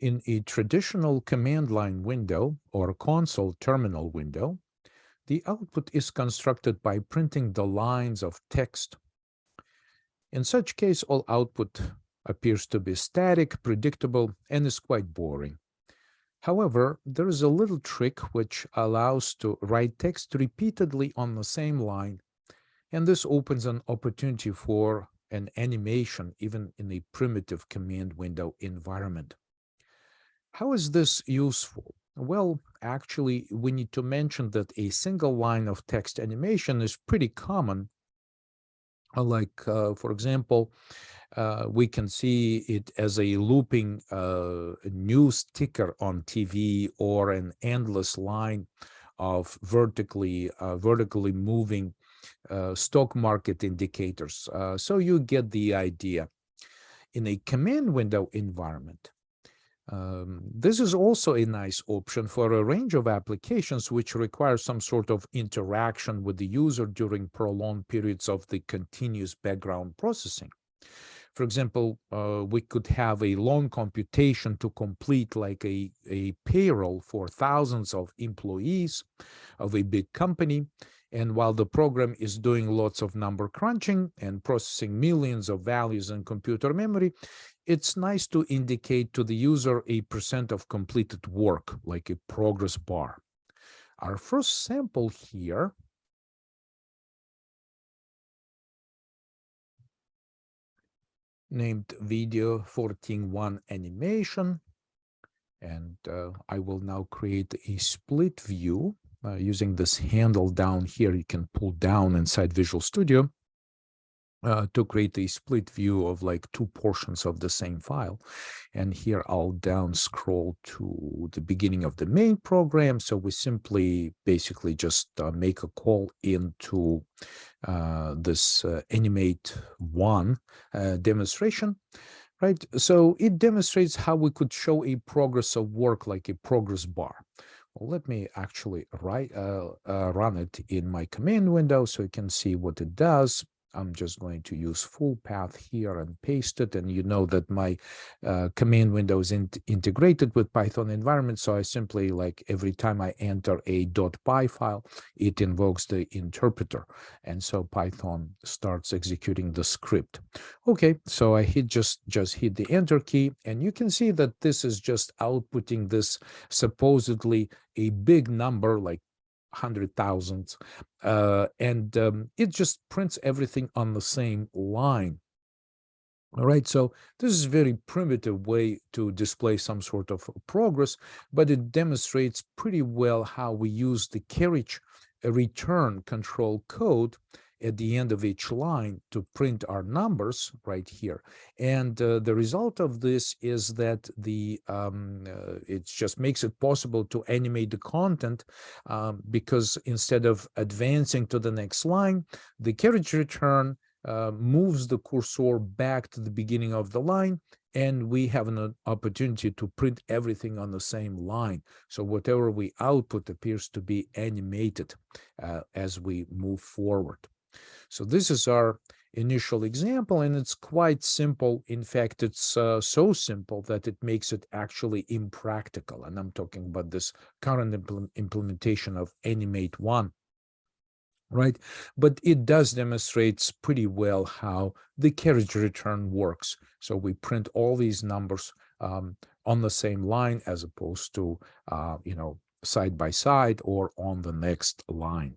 In a traditional command line window or console terminal window, the output is constructed by printing the lines of text. In such case, all output appears to be static, predictable, and is quite boring. However, there is a little trick which allows to write text repeatedly on the same line, and this opens an opportunity for an animation even in a primitive command window environment. How is this useful? Well, actually, we need to mention that a single line of text animation is pretty common. For example, we can see it as a looping news ticker on TV or an endless line of vertically moving stock market indicators. So you get the idea. In a command window environment, this is also a nice option for a range of applications which require some sort of interaction with the user during prolonged periods of the continuous background processing. For example, we could have a long computation to complete like a payroll for thousands of employees of a big company. And while the program is doing lots of number crunching and processing millions of values in computer memory, it's nice to indicate to the user a percent of completed work, like a progress bar. Our first sample here named video 14.1 animation, and I will now create a split view using this handle down here. You can pull down inside Visual Studio to create a split view of like two portions of the same file. And here I'll down scroll to the beginning of the main program. So we simply basically just make a call into this animate one demonstration, right? So it demonstrates how we could show a progress of work like a progress bar. Well, let me actually run it in my command window so you can see what it does. I'm just going to use full path here and paste it. And you know that my command window is integrated with Python environment. So I simply, like every time I enter a .py file, it invokes the interpreter. And so Python starts executing the script. Okay, so I just hit the enter key. And you can see that this is just outputting this supposedly a big number, like 100,000, and it just prints everything on the same line. All right, so this is a very primitive way to display some sort of progress, but it demonstrates pretty well how we use the carriage return control code at the end of each line to print our numbers right here. And the result of this is that it just makes it possible to animate the content because instead of advancing to the next line, the carriage return moves the cursor back to the beginning of the line, and we have an opportunity to print everything on the same line. So whatever we output appears to be animated as we move forward. So this is our initial example, and it's quite simple. In fact, it's so simple that it makes it actually impractical. And I'm talking about this current implementation of Animate One, right? But it does demonstrates pretty well how the carriage return works. So we print all these numbers on the same line as opposed to, side by side or on the next line.